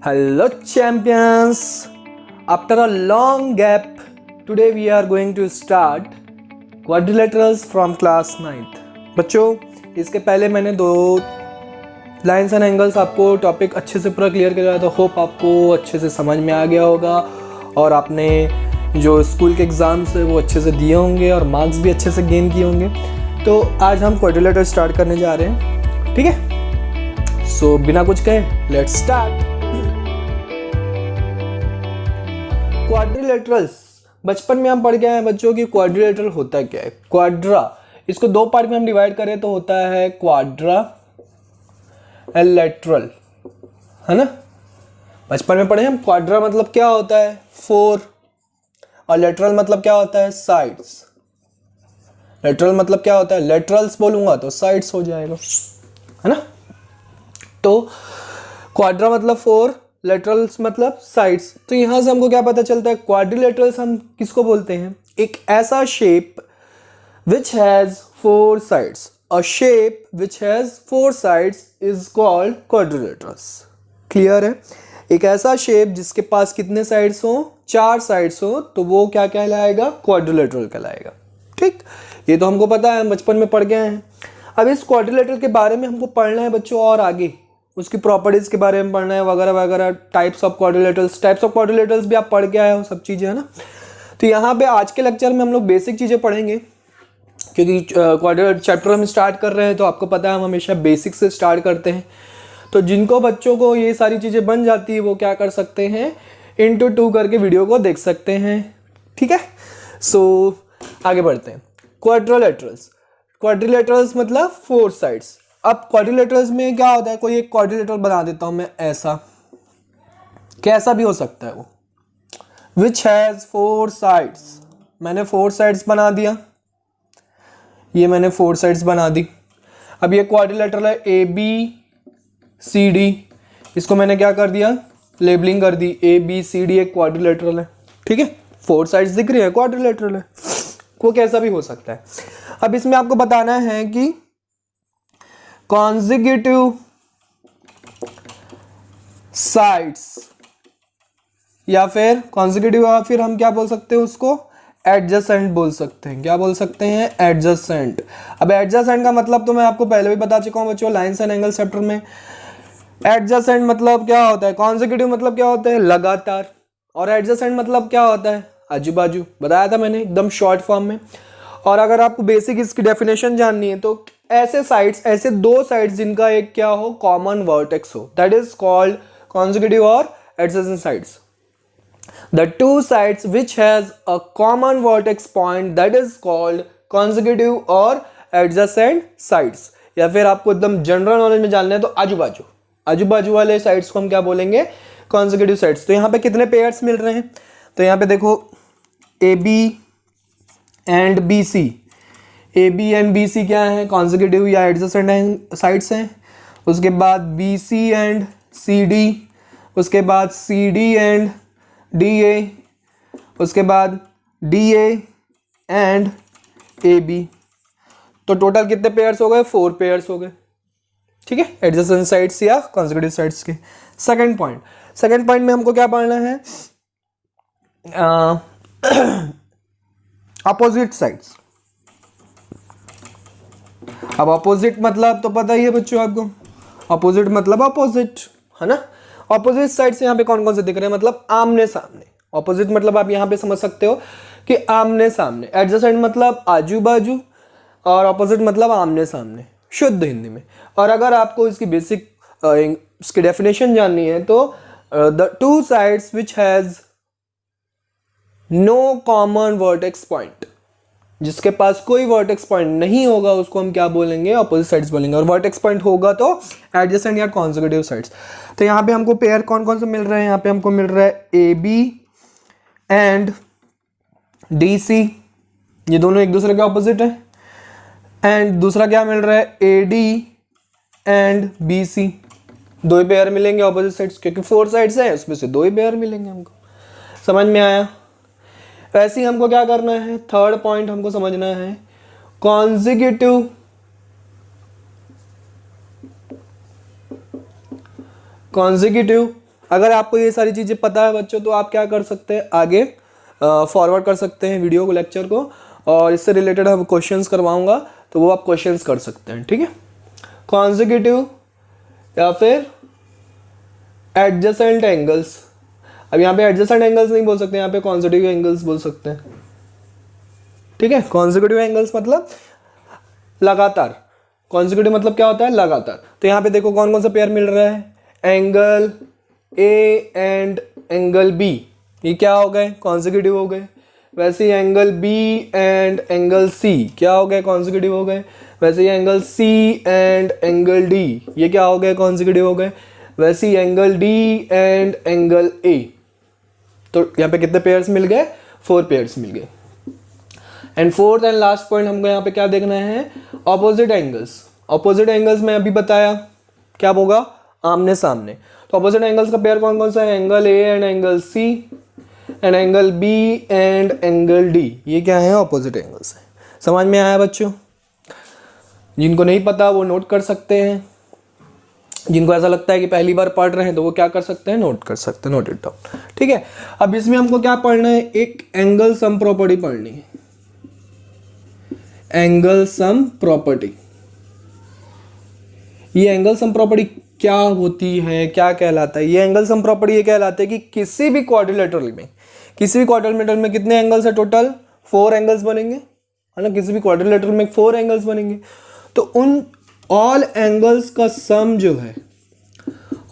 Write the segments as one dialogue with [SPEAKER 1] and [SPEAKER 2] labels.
[SPEAKER 1] Hello champions! After a long gap, today we are going to start quadrilaterals from class 9th. बच्चों, इसके पहले मैंने दो lines and angles आपको topic अच्छे से पूरा क्लियर किया तो होप आपको अच्छे से समझ में आ गया होगा और आपने जो स्कूल के एग्ज़ाम्स है वो अच्छे से दिए होंगे और मार्क्स भी अच्छे से गेन किए होंगे। तो आज हम क्वाड्रिलेटरल स्टार्ट करने जा रहे हैं, ठीक है? सो बिना कुछ कहे लेट्स स्टार्ट। क्वाड्रिलेटरल्स बचपन में हम पढ़ गए हैं बच्चों की क्वाड्रिलेटरल होता क्या है। क्वाड्रा, इसको दो पार्ट में हम डिवाइड करें तो होता है क्वाड्रा एंड लेटरल, है ना? बचपन में पढ़े हम। क्वाड्रा मतलब क्या होता है? 4, और लेटरल मतलब क्या होता है? साइड्स। लेटरल मतलब क्या होता है? लेटरल्स बोलूंगा तो साइड्स हो जाएगा, है ना? तो क्वाड्रा मतलब 4, लेटरल्स मतलब साइड्स। तो यहां से हमको क्या पता चलता है? क्वाड्रिलेटरल्स हम किसको बोलते हैं? एक ऐसा shape which has 4 sides. A shape which has 4 sides is called quadrilaterals. Clear है? एक ऐसा शेप जिसके पास कितने साइड्स हो? 4 साइड्स हो, तो वो क्या कहलाएगा? क्वाड्रिलेटरल कहलाएगा। ठीक, ये तो हमको पता है, हम बचपन में पढ़ गए हैं। अब इस क्वाड्रिलेटरल के बारे में हमको पढ़ना है बच्चों, और आगे उसकी प्रॉपर्टीज के बारे में पढ़ना है वगैरह वगैरह। टाइप्स ऑफ क्वाड्रिलेटरल्स भी आप पढ़ के आए हो, सब चीज़ें, है ना? तो यहाँ पे आज के लेक्चर में हम लोग बेसिक चीज़ें पढ़ेंगे, क्योंकि क्वाड्रिलेटरल चैप्टर हम स्टार्ट कर रहे हैं तो आपको पता है हम हमेशा बेसिक से स्टार्ट करते हैं। तो जिनको बच्चों को ये सारी चीज़ें बन जाती है वो क्या कर सकते हैं? इंटू 2 करके वीडियो को देख सकते हैं, ठीक है? सो आगे बढ़ते हैं। क्वाड्रिलेटरल्स मतलब 4 साइड्स। अब क्वाड्रिलेटरल्स में क्या होता है? कोई एक क्वाड्रिलेटरल बना देता हूं मैं, ऐसा, कैसा भी हो सकता है वो, विच हैज 4 साइड्स। मैंने 4 साइड्स बना दिया, ये मैंने 4 साइड्स बना दी। अब ये क्वाड्रिलेटरल है ABCD, इसको मैंने क्या कर दिया? लेबलिंग कर दी। ABCD एक क्वाड्रिलेटरल है, ठीक है? 4 साइड्स दिख रही है, क्वाड्रिलेटरल है, वो कैसा भी हो सकता है। अब इसमें आपको बताना है कि कॉन्जिक्यूटिव साइड्स या फिर कॉन्जिक्यूटिव, या फिर हम क्या बोल सकते हैं उसको? एडजेसेंट बोल सकते हैं। क्या बोल सकते हैं? एडजेसेंट। अब एडजेसेंट का मतलब तो मैं आपको पहले भी बता चुका हूं बच्चों, लाइन्स एंड एंगल चैप्टर में। एडजेसेंट मतलब क्या होता है? कॉन्जिक्यूटिव मतलब क्या होता है? लगातार। और एडजेसेंट मतलब क्या होता है? आजू बाजू। बताया था मैंने एकदम शॉर्ट फॉर्म में। और अगर आपको बेसिक इसकी डेफिनेशन जाननी है तो ऐसे साइड्स, ऐसे 2 साइड्स जिनका एक क्या हो? कॉमन वर्टेक्स हो, दैट इज कॉल्ड कॉन्जिक्यूटिव और adjacent sides. The 2 sides which has a common vertex point, that is called consecutive or adjacent sides। या फिर आपको एकदम जनरल नॉलेज में जानना है तो आजू बाजू वाले साइड्स को हम क्या बोलेंगे? consecutive sides। तो यहाँ पे कितने पेयर्स मिल रहे हैं? तो यहाँ पे देखो AB and BC। AB and BC क्या है? consecutive या adjacent साइड्स हैं। उसके बाद BC एंड CD, उसके बाद CD एंड DA, उसके बाद DA एंड AB। तो टोटल कितने पेयर्स हो गए? 4 पेयर्स हो गए, ठीक है? एडजेसेंट साइड्स या कॉन्जिक्यूटिव साइड्स के। सेकंड पॉइंट में हमको क्या पढ़ना है? Opposite sides. अब अपोजिट मतलब तो पता ही है बच्चों आपको, अपोजिट मतलब अपोजिट, है ना? ऑपोजिट साइड से यहाँ पे कौन कौन से दिख रहे हैं? मतलब आमने सामने। ऑपोजिट मतलब आप यहाँ पे समझ सकते हो कि आमने सामने। एडजेसेंट मतलब आजू बाजू, और ऑपोजिट मतलब आमने सामने, शुद्ध हिंदी में। और अगर आपको इसकी बेसिक इसकी डेफिनेशन जाननी है तो the 2 sides which has no common vertex point, जिसके पास कोई वर्टेक्स पॉइंट नहीं होगा उसको हम क्या बोलेंगे? ऑपोजिट साइड्स बोलेंगे। और वर्टेक्स पॉइंट होगा तो एडजेसेंट या कॉन्जिक्यूटिव साइड्स। तो यहाँ पे हमको पेयर कौन कौन से मिल रहे हैं? यहाँ पे हमको मिल रहा है AB एंड DC, ये दोनों एक दूसरे के ऑपोजिट है। एंड दूसरा क्या मिल रहा है? AD and BC, 2 he pair मिलेंगे ऑपोजिट साइड्स, क्योंकि 4 साइड्स है उसमें से 2 ही पेयर मिलेंगे हमको। समझ में आया? वैसे ही हमको क्या करना है? थर्ड पॉइंट हमको समझना है, कॉन्जिक्यूटिव consecutive अगर आपको ये सारी चीज़ें पता है बच्चों तो आप क्या कर सकते हैं, आगे फॉरवर्ड कर सकते हैं वीडियो को, लेक्चर को, और इससे रिलेटेड हम क्वेश्चंस करवाऊंगा तो वो आप क्वेश्चंस कर सकते हैं, ठीक है। कॉन्जिक्यूटिव या फिर एडजेसेंट एंगल्स, अब यहाँ पे एडजेसेंट एंगल्स नहीं बोल सकते, यहाँ पे कॉन्जिक्यूटिव एंगल्स बोल सकते हैं, ठीक है। कॉन्जिक्यूटिव एंगल्स मतलब लगातार, कॉन्जिक्यूटिव मतलब क्या होता है, लगातार। तो यहाँ पे देखो कौन कौन सा पेयर मिल रहा है, angle A and angle B, ये क्या हो गए, कॉन्जिक्यूटिव हो गए। वैसे ही angle B and angle C क्या हो गए, कॉन्जिक्यूटिव हो गए। वैसे ही angle C and angle D, ये क्या हो गए, कॉन्जिक्यूटिव हो गए। वैसे ही angle D and angle A, तो यहाँ पे कितने पेयर्स मिल गए, 4 पेयर्स मिल गए। And fourth and last point हमको यहाँ पे क्या देखना है, ऑपोजिट एंगल्स। ऑपोजिट एंगल्स में अभी बताया क्या होगा, आमने सामने। तो ऑपोजिट एंगल्स का पेयर कौन कौन सा है, angle A and angle C and angle B and angle D, ये क्या है, ऑपोजिट एंगल्स है। समझ में आया बच्चों? जिनको नहीं पता वो नोट कर सकते हैं, जिनको ऐसा लगता है कि पहली बार पढ़ रहे हैं तो वो क्या कर सकते हैं, नोट कर सकते हैं, नोट इट डाउन, ठीक है। अब इसमें हमको क्या पढ़ना है, एक एंगल सम प्रॉपर्टी पढ़नी है, एंगल सम प्रॉपर्टी। ये एंगल सम प्रॉपर्टी क्या होती है, क्या कहलाता है, ये एंगल सम प्रॉपर्टी ये कहलाता है कि किसी भी क्वाड्रिलेटरल में, किसी भी क्वाड्रिलेटरल में कितने एंगल्स है, टोटल 4 एंगल्स बनेंगे, है ना। किसी भी क्वाड्रिलेटरल में 4 एंगल्स बनेंगे, तो उन ऑल एंगल्स का सम जो है,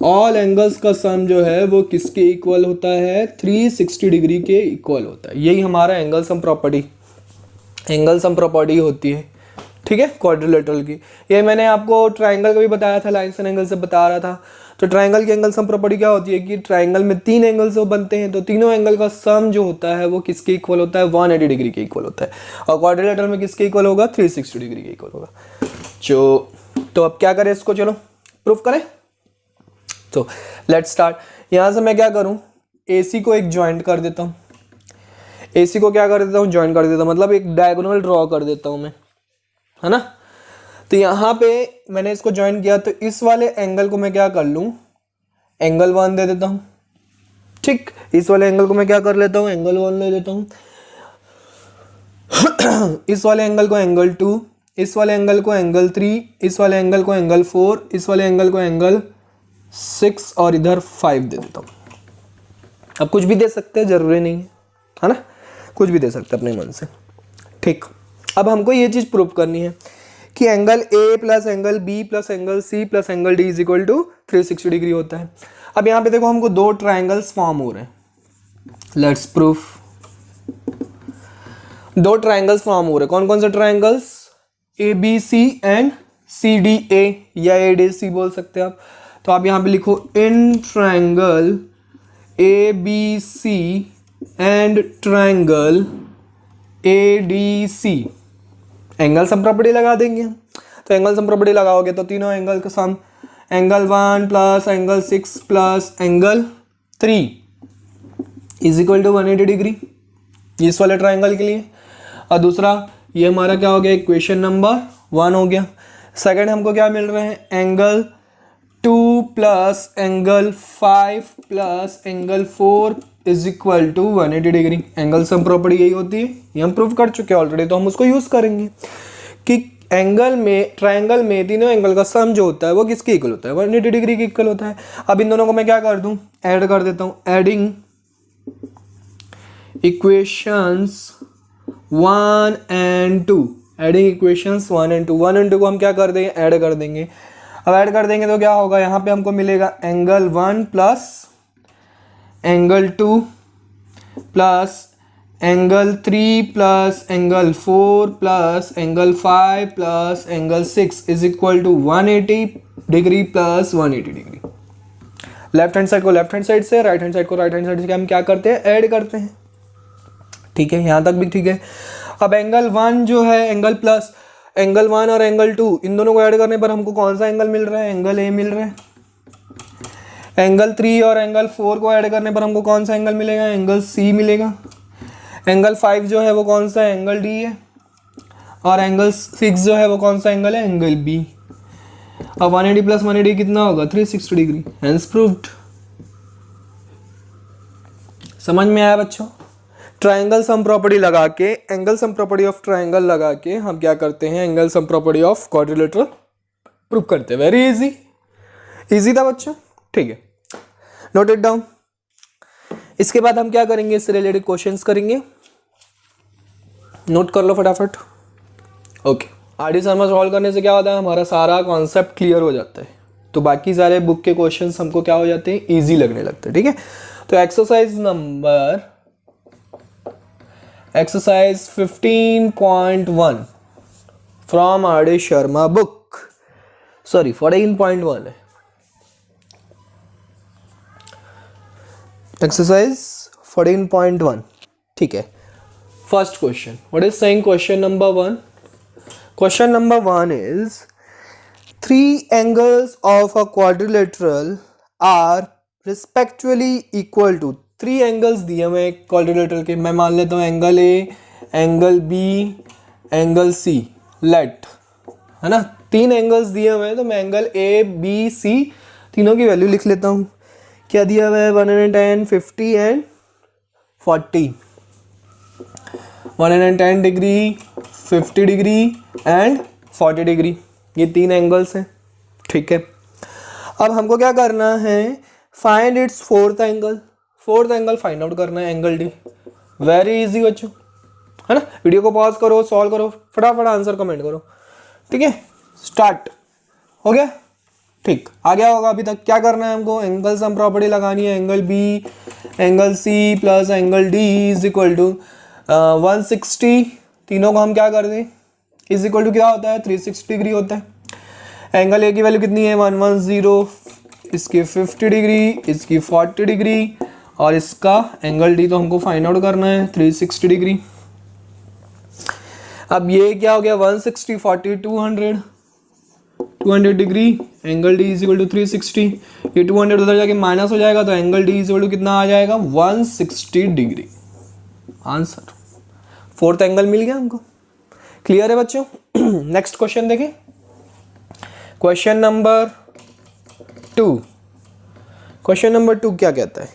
[SPEAKER 1] ऑल एंगल्स का सम जो है वो किसके इक्वल होता है, 360 डिग्री के इक्वल होता है। यही हमारा angle sum property, angle sum property होती है, ठीक है, क्वाड्रिलेटरल की। ये मैंने आपको ट्राइंगल का भी बताया था, लाइन्स एंड एंगल से बता रहा था। तो ट्राइंगल की एंगल सम प्रॉपर्टी क्या होती है कि ट्राइंगल में 3 एंगल्स वो बनते हैं, तो तीनों एंगल का सम जो होता है वो किसके इक्वल होता है, 180 डिग्री के इक्वल होता है। और क्वाड्रिलेटरल में किसके इक्वल होगा, 360 डिग्री के इक्वल होगा। तो अब क्या करें इसको, चलो प्रूफ करें। तो लेट्स स्टार्ट। यहाँ से मैं क्या करूँ, AC को एक ज्वाइंट कर देता हूँ, AC को क्या कर देता हूँ, ज्वाइन कर देता हूँ, मतलब एक डायगोनल ड्रॉ कर देता हूँ मैं, है ना। तो यहाँ पे मैंने इसको ज्वाइन किया, तो इस वाले एंगल को मैं क्या कर लूँ, एंगल 1 दे देता हूँ, ठीक। इस वाले एंगल को मैं क्या कर लेता हूँ, एंगल 1 ले लेता हूँ। इस वाले एंगल को एंगल 2, इस वाले एंगल को एंगल 3, इस वाले एंगल को एंगल 4, इस वाले एंगल को एंगल 6 और इधर 5 दे देता हूँ। अब कुछ भी दे सकते हैं, जरूरी नहीं है ना, कुछ भी दे सकते हैं अपने मन से, ठीक। अब हमको ये चीज़ प्रूव करनी है कि angle A plus angle B plus angle C plus angle D is equal to 360 degree होता है। अब यहाँ पे देखो हमको 2 ट्राइंगल्स फॉर्म हो रहे हैं, लेट्स प्रूफ। 2 ट्राइंगल्स फॉर्म हो रहे हैं, कौन कौन से triangles, A B C and C D A, या ए डी सी बोल सकते हैं आप। तो आप यहाँ पे लिखो in triangle A B C and triangle A D C, angle sum property लगा देंगे। तो एंगल सम प्रॉपर्टी लगाओगे तो तीनों एंगल का sum, angle 1 plus angle 6 plus angle 3 is equal to 180 degree, इस वाले ट्राइंगल के लिए। और दूसरा ये हमारा क्या हो गया, इक्वेशन नंबर 1 हो गया। सेकंड हमको क्या मिल रहे हैं, angle 2 plus angle 5 plus angle 4 is equal to 180 degree. Angle sum property यही होती है, ये हम प्रूव कर चुके हैं ऑलरेडी, तो हम उसको यूज करेंगे कि एंगल में, ट्राइंगल में तीनों एंगल का सम जो होता है वो किसके इक्वल होता है, 180 डिग्री के इक्वल होता है। अब इन दोनों को मैं क्या कर दूं, ऐड कर देता हूं, adding equations 1 and 2, adding equations 1 and 2, 1 and 2 को हम क्या कर देंगे, ऐड कर देंगे। अब ऐड कर देंगे तो क्या होगा, यहाँ पे हमको मिलेगा angle 1 plus angle 2 plus angle 3 plus angle 4 plus angle 5 plus angle 6 is equal to 180 degree plus 180 degree. Left hand side को लेफ्ट हैंड साइड से, राइट हैंड साइड को राइट हैंड साइड से हम क्या करते हैं, ऐड करते हैं, ठीक है, यहाँ तक भी ठीक है। अब एंगल 1 जो है, एंगल प्लस एंगल 1 और एंगल 2, इन दोनों को ऐड करने पर हमको कौन सा एंगल मिल रहा है, एंगल ए मिल रहा है। एंगल 3 और एंगल 4 को ऐड करने पर हमको कौन सा एंगल मिलेगा, एंगल सी मिलेगा। एंगल 5 जो है वो कौन सा है, एंगल डी है। और एंगल 6 जो है वो कौन सा एंगल है, एंगल बी। अब 180 प्लस 180 कितना होगा, 360 डिग्री, हेंस प्रूव्ड। समझ में आया बच्चों? ट्राइंगल सम प्रॉपर्टी लगा के, angle sum property of triangle लगा के हम क्या करते हैं, angle sum property of quadrilateral prove करते हैं। वेरी इजी, इजी था बच्चों, ठीक है, नोट इट डाउन। इसके बाद हम क्या करेंगे, इससे रिलेटेड क्वेश्चंस करेंगे, नोट कर लो फटाफट। ओके, आरडी शर्मा सॉल्व करने से क्या होता है, हमारा सारा कॉन्सेप्ट क्लियर हो जाता है, तो बाकी सारे बुक के क्वेश्चंस हमको क्या हो जाते हैं, इजी लगने लगते हैं। ठीक है, तो exercise 15.1 from RD Sharma book, sorry 14.1 है, एक्सरसाइज 14.1। ठीक है, first question, what is saying question number 1? Question number 1 is 3 angles of a quadrilateral are respectively equal to, 3 angles दिए हुए क्वाड्रिलेटरल के, मैं मान लेता हूँ angle A, angle B, angle C, let, है ना, 3 एंगल्स दिए हुए हैं, तो मैं एंगल ए बी सी तीनों की वैल्यू लिख लेता हूँ। क्या दिया हुआ है, 110, 50 and 40, 110 degree, 50 degree and 40 degree, ये 3 एंगल्स हैं। ठीक है, अब हमको क्या करना है, find its fourth angle, fourth angle find out करना है, एंगल डी। वेरी इजी बच्चों, है ना, वीडियो को पॉज करो, सॉल्व करो, फटाफट आंसर कमेंट करो। ठीक है, स्टार्ट हो गया, ठीक, आ गया होगा अभी तक। क्या करना है हमको, एंगल सम प्रॉपर्टी लगानी है, angle B, angle C plus angle D is equal to 160, तीनों को हम क्या कर दें, इज इक्वल टू क्या होता है, 360 डिग्री होता है। एंगल ए की वैल्यू कितनी है, 110, इसकी 50 डिग्री, इसकी 40 डिग्री, और इसका एंगल डी तो हमको फाइंड आउट करना है 360 डिग्री। अब ये क्या हो गया, 160, 40, 200 degree, angle D is equal to 360, ये 200 उधर जाके माइनस हो जाएगा, तो angle D is equal to कितना आ जाएगा, 160 डिग्री। आंसर, फोर्थ एंगल मिल गया हमको। क्लियर है बच्चों? नेक्स्ट क्वेश्चन देखें, क्वेश्चन नंबर 2। क्वेश्चन नंबर 2 क्या कहता है,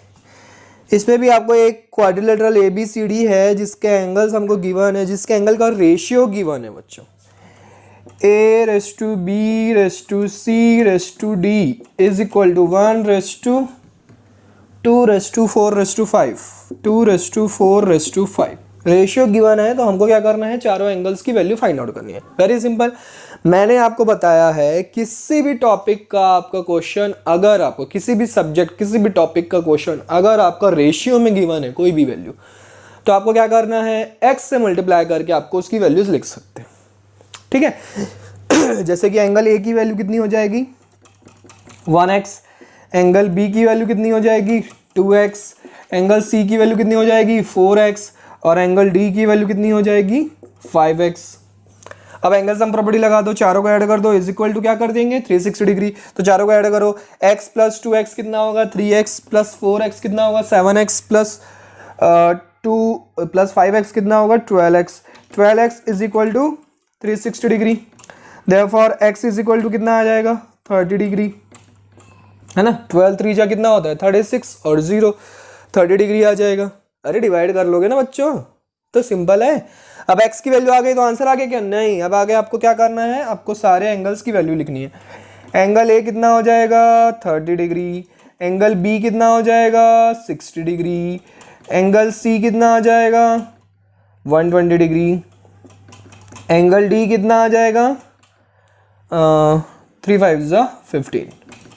[SPEAKER 1] इसमें भी आपको एक क्वाड्रिलेटरल ABCD है, जिसके एंगल्स हमको गिवन है, जिसके एंगल का रेशियो गिवन है बच्चों, A:B:C:D is equal to 1:2:4:5, 2:4:5 ratio given है। तो हमको क्या करना है, चारों एंगल्स की वैल्यू फाइंड आउट करनी है। वेरी सिंपल, मैंने आपको बताया है किसी भी टॉपिक का आपका क्वेश्चन, अगर आपको किसी भी सब्जेक्ट, किसी भी टॉपिक का क्वेश्चन अगर आपका रेशियो में गिवन है कोई भी वैल्यू, तो आपको क्या करना है, x से मल्टीप्लाई करके आपको उसकी वैल्यूज लिख सकते हैं। ठीक है, जैसे कि एंगल ए की वैल्यू कितनी हो जाएगी, 1x, एंगल बी की वैल्यू कितनी हो जाएगी, 2x, एंगल सी की वैल्यू कितनी हो जाएगी, 4x, और एंगल डी की वैल्यू कितनी हो जाएगी, 5x। अब एंगल सम प्रॉपर्टी लगा दो, चारों को ऐड कर दो, इज इक्वल टू क्या कर देंगे, 360 डिग्री। तो चारों को ऐड करो, x प्लस 2x कितना होगा, 3x प्लस 4x कितना होगा, 7x प्लस 2 प्लस 5x कितना होगा, 12x। 12x is equal to 360 degree, therefore x is equal to कितना आ जाएगा, 30 डिग्री, है ना। 12 3 जा कितना होता है, 36, और 0 30 डिग्री आ जाएगा। अरे डिवाइड कर लोगे ना बच्चों, तो सिंपल है। अब x की वैल्यू आ गई तो आंसर आ गया क्या, नहीं। अब आगे आपको क्या करना है, आपको सारे एंगल्स की वैल्यू लिखनी है। एंगल ए कितना हो जाएगा, 30 डिग्री, एंगल बी कितना हो जाएगा, 60 डिग्री, एंगल सी कितना आ जाएगा, 120 डिग्री, एंगल डी कितना आ जाएगा, 3 5 15,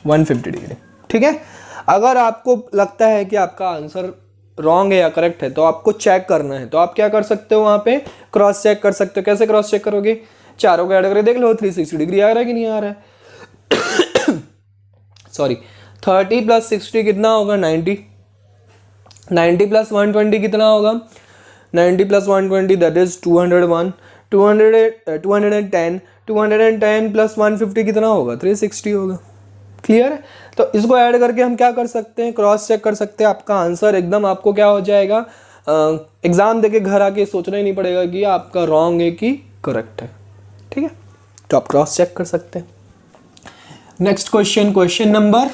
[SPEAKER 1] 150 डिग्री। ठीक है, अगर आपको लगता है कि आपका आंसर रॉन्ग है या करेक्ट है, तो आपको चेक करना है, तो आप क्या कर सकते हो, वहां पे क्रॉस चेक कर सकते हो। कैसे क्रॉस चेक करोगे, चारों को ऐड करके देख लो 360 डिग्री आ रहा है कि नहीं आ रहा है। सॉरी, 30 प्लस 60 कितना होगा, 90, 90 प्लस 120 कितना होगा, 90 प्लस 120 दैट इज 201, 210, 210 प्लस 150 कितना होगा, 360 होगा। क्लियर है, तो इसको ऐड करके हम क्या कर सकते हैं, क्रॉस चेक कर सकते हैं। आपका आंसर एकदम आपको क्या हो जाएगा, एग्जाम देके घर आके सोचना ही नहीं पड़ेगा कि आपका रॉन्ग है कि करेक्ट है। ठीक है, तो आप क्रॉस चेक कर सकते हैं। Next question, question number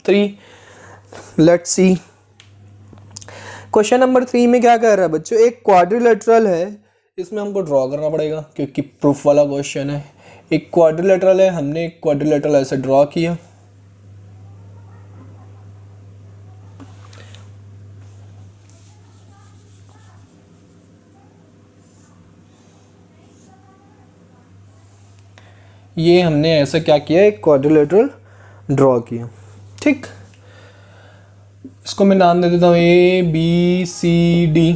[SPEAKER 1] 3, let's see. Question number 3 में क्या कह रहा है बच्चों, एक क्वाड्रिलेटरल है, इसमें हमको ड्रॉ करना पड़ेगा क्योंकि प्रूफ वाला क्वेश्चन है। एक क्वाड्रिलेटरल है, हमने एक क्वाड्रिलेटरल ऐसे ड्रॉ किया, ये हमने ऐसा क्या किया, एक क्वाड्रिलेटरल ड्रॉ किया, ठीक। इसको मैं नाम दे देता हूँ ABCD,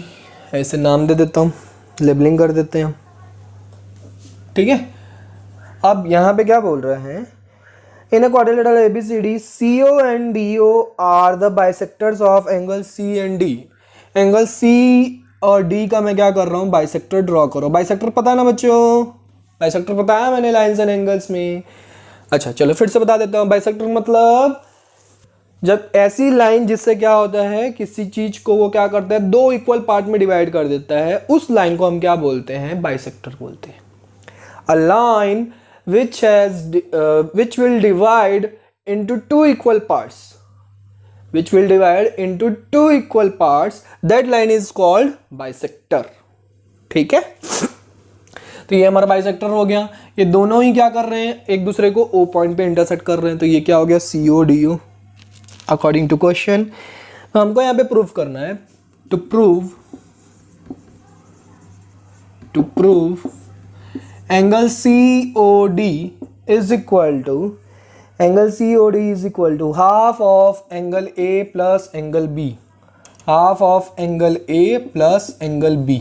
[SPEAKER 1] ऐसे नाम दे देता हूँ, लेबलिंग कर देते हैं, ठीक है। अब यहाँ पे क्या बोल रहे हैं, in a quadrilateral ABCD CO and DO are the bisectors of angle C and D। Angle C और D का मैं क्या कर रहा हूँ, बाइसेक्टर ड्रॉ करो। बाइसेक्टर पता है ना बच्चों, बाइसेक्टर बताया मैंने लाइंस एंड एंगल्स में। अच्छा चलो फिर से बता देता हूँ, बाइसेक्टर मतलब जब ऐसी लाइन जिससे क्या होता है, किसी चीज को वो क्या करता है, दो इक्वल पार्ट में डिवाइड कर देता है, उस लाइन को हम क्या बोलते हैं, बाइसेक्टर बोलते हैं। A line which will divide into two equal parts, that line is called bisector, ठीक है। तो ये हमारा बाइसेक्टर हो गया। ये दोनों ही क्या कर रहे हैं, एक दूसरे को O पॉइंट पे इंटरसेक्ट कर रहे हैं, तो ये क्या हो गया, CODO अकॉर्डिंग टू क्वेश्चन। तो हमको यहाँ पे प्रूफ करना है, to prove angle COD is equal to half of angle A plus angle B, half of angle A plus angle B।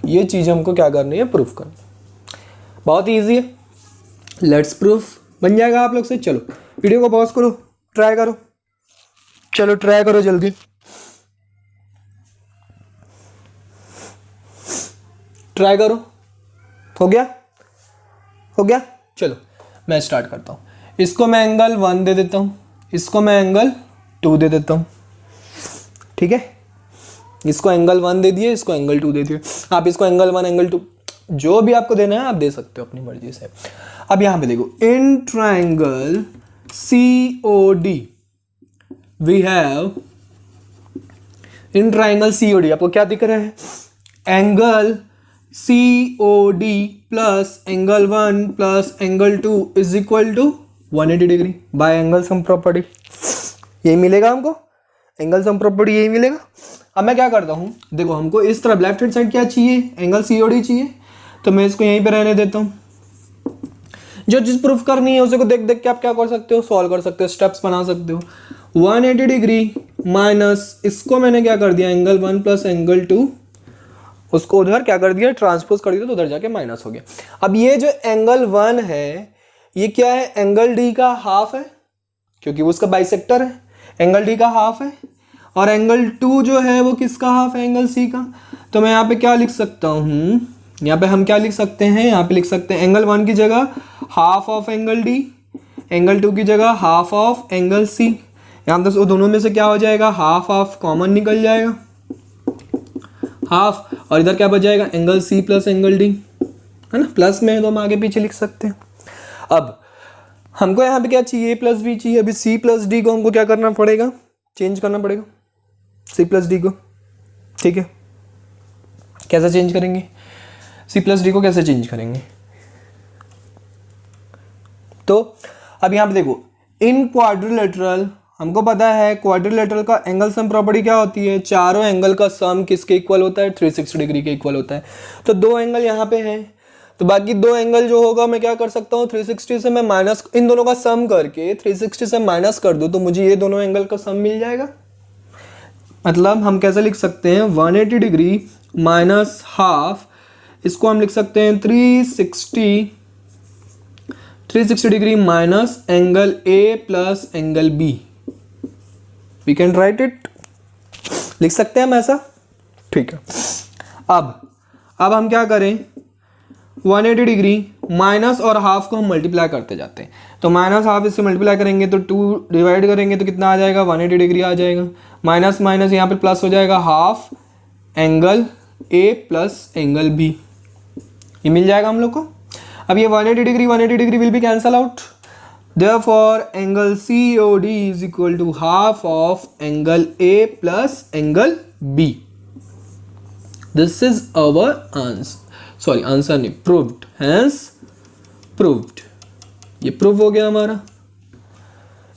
[SPEAKER 1] ये चीज हमको क्या करनी है, प्रूफ करनी। बहुत इजी है, लेट्स प्रूफ। बन जाएगा आप लोग से। चलो वीडियो को पॉज करो, ट्राई करो, चलो ट्राई करो जल्दी। ट्राई करो, हो गया। चलो मैं स्टार्ट करता हूँ। इसको मैं एंगल 1 दे देता हूँ, इसको मैं एंगल 2 दे देता हूँ, ठीक है। इसको एंगल 1 दे दिए, इसको एंगल 2 दे दिए। आप इसको एंगल 1 एंगल 2 जो भी आपको देना है आप दे सकते हो अपनी मर्जी से। अब यहाँ पे देखो, in triangle COD we have, in triangle COD आपको क्या दिख रहा है, angle COD plus angle 1 plus angle 2 is equal to 180 degree by angle sum property. यही मिलेगा हमको, एंगल सम प्रॉपर्टी यही मिलेगा। अब मैं क्या करता हूँ, देखो हमको इस तरफ लेफ्ट हैंड साइड क्या चाहिए, एंगल COD चाहिए, तो मैं इसको यहीं पे रहने देता हूँ। जो चीज प्रूफ करनी है उसे को देख देख के आप क्या कर सकते हो, सॉल्व कर सकते हो, स्टेप्स बना सकते हो। 180 डिग्री माइनस इसको मैंने क्या कर दिया, एंगल 1 प्लस एंगल 2, उसको उधर क्या कर दिया, ट्रांसपोज कर दिया, तो उधर जाके माइनस हो गया। अब ये जो एंगल 1 है ये क्या है, एंगल D का हाफ है, क्योंकि वो उसका बाइसेक्टर है, एंगल D का हाफ है। और एंगल 2 जो है वो किसका हाफ है, एंगल C का। तो मैं यहाँ पे क्या लिख सकता हूँ, यहाँ पे हम क्या लिख सकते हैं, यहाँ पे लिख सकते हैं एंगल 1 की जगह half of angle D, angle 2 की जगह हाफ ऑफ एंगल C। यहाँ तो दोनों में से क्या हो जाएगा, हाफ ऑफ कॉमन निकल जाएगा, हाफ, और इधर क्या बच जाएगा, angle C plus angle D, है ना। प्लस में तो हम आगे पीछे लिख सकते हैं। अब हमको यहाँ पे क्या चाहिए, A प्लस B चाहिए। अभी C प्लस D को हमको क्या करना पड़ेगा, चेंज करना पड़ेगा C प्लस D को, ठीक है। कैसे चेंज करेंगे, C प्लस D को कैसे चेंज करेंगे, तो अब यहाँ पे देखो, इन क्वाड्रिलेटरल हमको पता है क्वाड्रिलेटरल का एंगल सम प्रॉपर्टी क्या होती है, चारों एंगल का सम किसके इक्वल होता है, 360 डिग्री के इक्वल होता है। तो दो एंगल यहाँ पे हैं, तो बाकी दो एंगल जो होगा मैं क्या कर सकता हूँ, 360 से मैं माइनस, इन दोनों का सम करके 360 से माइनस कर दूँ तो मुझे ये दोनों एंगल का सम मिल जाएगा। मतलब हम कैसे लिख सकते हैं, 180 डिग्री माइनस हाफ, इसको हम लिख सकते हैं 360 degree minus angle A plus angle B। We can write it, लिख सकते हैं हम ऐसा, ठीक है। अब हम क्या करें, 180 डिग्री माइनस और हाफ को हम मल्टीप्लाई करते जाते हैं, तो माइनस हाफ इससे मल्टीप्लाई करेंगे तो 2 डिवाइड करेंगे तो कितना आ जाएगा, 180 डिग्री आ जाएगा। माइनस माइनस यहाँ पे प्लस हो जाएगा, half angle A plus angle B, ये मिल जाएगा हम लोग को। अब ये 180 degree will be cancel out, Therefore, angle COD is equal to half of angle A plus angle B. This is our answer. Sorry, answer नहीं, proved. Hence, proved. ये prove हो गया हमारा.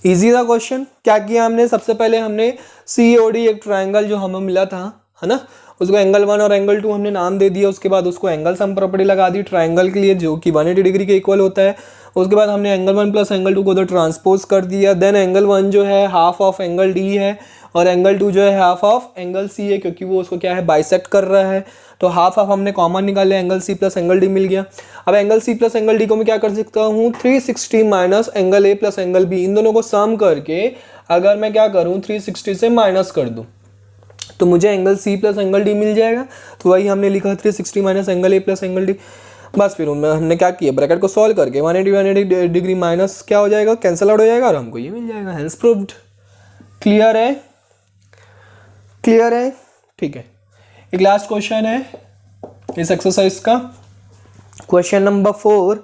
[SPEAKER 1] इजी था क्वेश्चन. क्या किया हमने? सबसे पहले हमने COD एक ट्राइंगल जो हमें मिला था, है ना, उसको एंगल 1 और एंगल 2 हमने नाम दे दिया. उसके बाद उसको एंगल सम प्रॉपर्टी लगा दी ट्राइंगल के लिए जो कि 180 डिग्री के इक्वल होता है. उसके बाद हमने एंगल 1 प्लस एंगल 2 को उधर ट्रांसपोज कर दिया. देन एंगल 1 जो है हाफ ऑफ एंगल D है और एंगल 2 जो है हाफ ऑफ एंगल C है, क्योंकि वो उसको क्या है, बाइसेक्ट कर रहा है. तो हाफ ऑफ हमने कॉमन निकाले, angle C plus angle D मिल गया. अब angle C plus angle D को मैं क्या कर सकता हूँ, 360 minus angle A plus angle B, इन दोनों को सम करके अगर मैं क्या करूँ 360 से माइनस कर दूँ तो मुझे angle C plus angle D मिल जाएगा. तो वही हमने लिखा 360 minus angle A plus angle D. बस फिर उनमें हमने क्या किया, ब्रैकेट को सॉल्व करके 180 डिग्री माइनस क्या हो जाएगा, कैंसिल आउट हो जाएगा और हमको ये मिल जाएगा. Hence proved. क्लियर है? क्लियर है? ठीक है. एक लास्ट क्वेश्चन है इस एक्सरसाइज का, क्वेश्चन नंबर 4.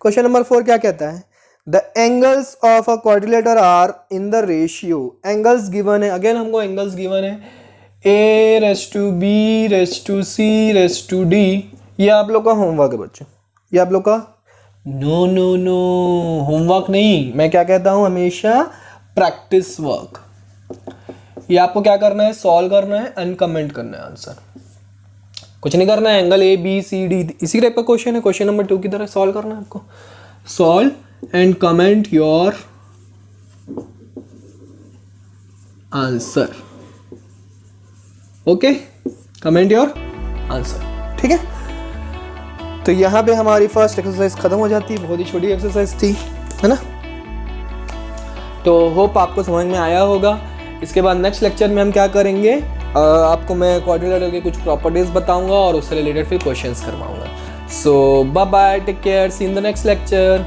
[SPEAKER 1] क्वेश्चन नंबर 4 क्या कहता है, the angles of a quadrilateral are in the ratio. Angles given है, अगेन हमको एंगल्स गिवन है, A raise to B raise to C raise to D. ये आप लोग का होमवर्क है बच्चों, ये आप लोग का नो होमवर्क नहीं, मैं क्या कहता हूँ हमेशा, प्रैक्टिस वर्क. ये आपको क्या करना है, सॉल्व करना है एंड कमेंट करना है आंसर. कुछ नहीं करना है. Angle A B C D इसी टाइप का क्वेश्चन है, क्वेश्चन नंबर 2 की तरह सॉल्व करना है आपको. Solve and comment your answer. Okay, comment your answer. ठीक है. तो यहाँ पे हमारी फर्स्ट एक्सरसाइज खत्म हो जाती है. बहुत ही छोटी एक्सरसाइज थी, है ना. तो होप आपको समझ में आया होगा. इसके बाद नेक्स्ट लेक्चर में हम क्या करेंगे, आपको मैं क्वाड्रिलेटरल के कुछ प्रॉपर्टीज बताऊंगा और उससे रिलेटेड फिर क्वेश्चंस करवाऊंगा. So bye bye, take care, see in the next lecture.